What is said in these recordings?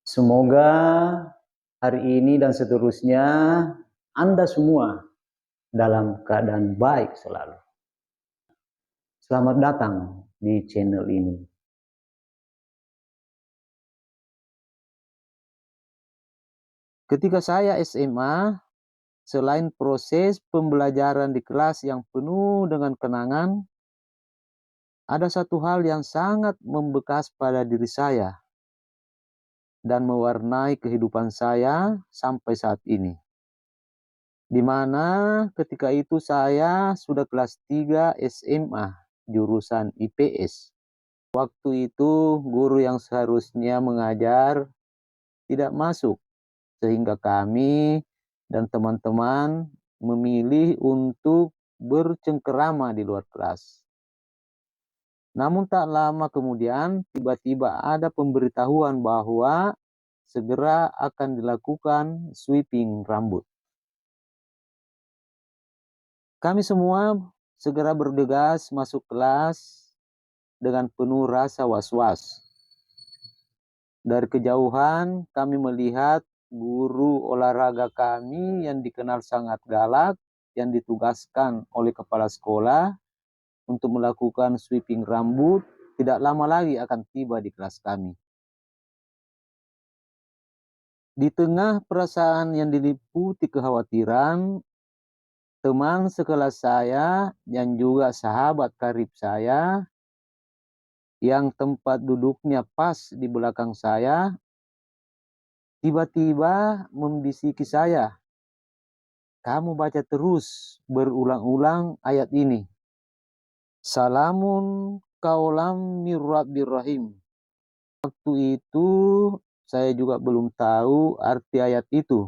Semoga hari ini dan seterusnya Anda semua dalam keadaan baik selalu. Selamat datang di channel ini. Ketika saya SMA, selain proses pembelajaran di kelas yang penuh dengan kenangan, ada satu hal yang sangat membekas pada diri saya dan mewarnai kehidupan saya sampai saat ini. Di mana ketika itu saya sudah kelas 3 SMA, jurusan IPS. Waktu itu guru yang seharusnya mengajar tidak masuk, sehingga kami dan teman-teman memilih untuk bercengkerama di luar kelas. Namun tak lama kemudian tiba-tiba ada pemberitahuan bahwa segera akan dilakukan sweeping rambut. Kami semua segera bergegas masuk kelas dengan penuh rasa was-was. Dari kejauhan kami melihat guru olahraga kami yang dikenal sangat galak yang ditugaskan oleh kepala sekolah untuk melakukan sweeping rambut tidak lama lagi akan tiba di kelas kami. Di tengah perasaan yang diliputi kekhawatiran, teman sekelas saya yang juga sahabat karib saya yang tempat duduknya pas di belakang saya tiba-tiba membisiki saya, "Kamu baca terus berulang-ulang ayat ini. Salamun kaulam mir rabbir rahim." Waktu itu saya juga belum tahu arti ayat itu,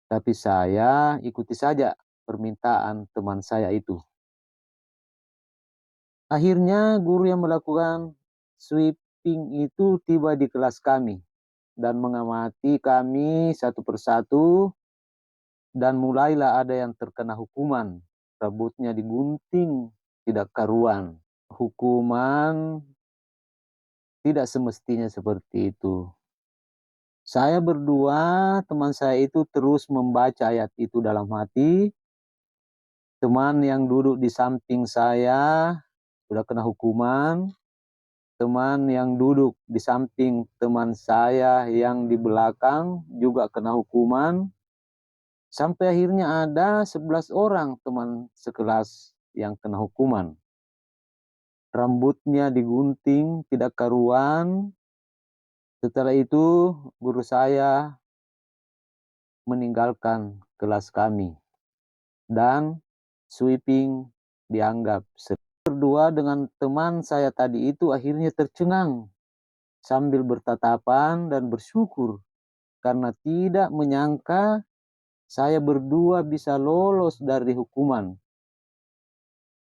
tapi saya ikuti saja permintaan teman saya itu. Akhirnya guru yang melakukan sweeping itu tiba di kelas kami dan mengamati kami satu persatu, dan mulailah ada yang terkena hukuman. Rambutnya digunting tidak karuan. Hukuman tidak semestinya seperti itu. Saya berdua, teman saya itu terus membaca ayat itu dalam hati. Teman yang duduk di samping saya sudah kena hukuman. Teman yang duduk di samping teman saya yang di belakang juga kena hukuman. Sampai akhirnya ada 11 orang teman sekelas yang kena hukuman. Rambutnya digunting tidak karuan. Setelah itu guru saya meninggalkan kelas kami dan sweeping dianggap. Berdua dengan teman saya tadi itu akhirnya tercengang sambil bertatapan dan bersyukur karena tidak menyangka saya berdua bisa lolos dari hukuman.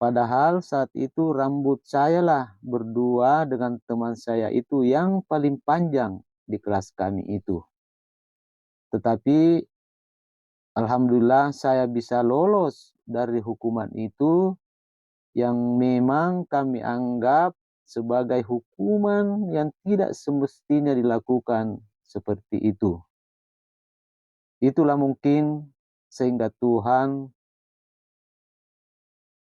Padahal saat itu rambut saya lah berdua dengan teman saya itu yang paling panjang di kelas kami itu. Tetapi alhamdulillah saya bisa lolos dari hukuman itu yang memang kami anggap sebagai hukuman yang tidak semestinya dilakukan seperti itu. Itulah mungkin sehingga Tuhan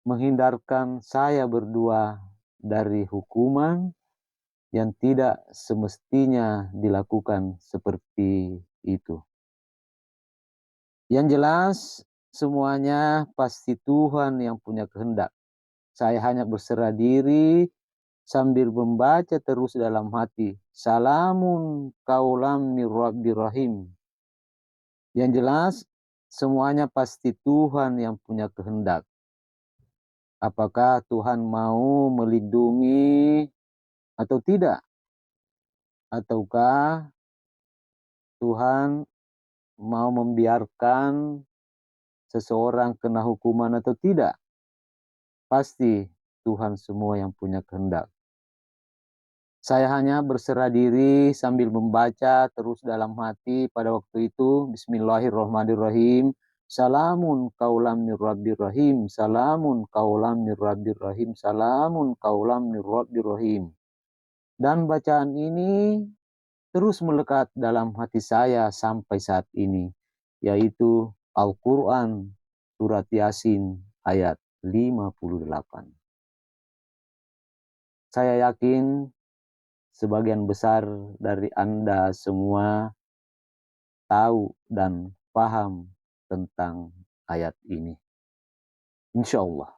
menghindarkan saya berdua dari hukuman yang tidak semestinya dilakukan seperti itu. Yang jelas semuanya pasti Tuhan yang punya kehendak. Saya hanya berserah diri sambil membaca terus dalam hati, salamun kaulam mir rabbir rahim. Yang jelas semuanya pasti Tuhan yang punya kehendak. Apakah Tuhan mau melindungi atau tidak? Ataukah Tuhan mau membiarkan seseorang kena hukuman atau tidak? Pasti Tuhan semua yang punya kehendak. Saya hanya berserah diri sambil membaca terus dalam hati pada waktu itu. Bismillahirrahmanirrahim. Salamun kaulam mir rabbir rahim. Salamun kaulam mir rabbir rahim. Salamun kaulam mir rabbir rahim. Dan bacaan ini terus melekat dalam hati saya sampai saat ini, yaitu Al-Quran Surat Yasin ayat 58. Saya yakin sebagian besar dari Anda semua tahu dan paham tentang ayat ini. Insya Allah.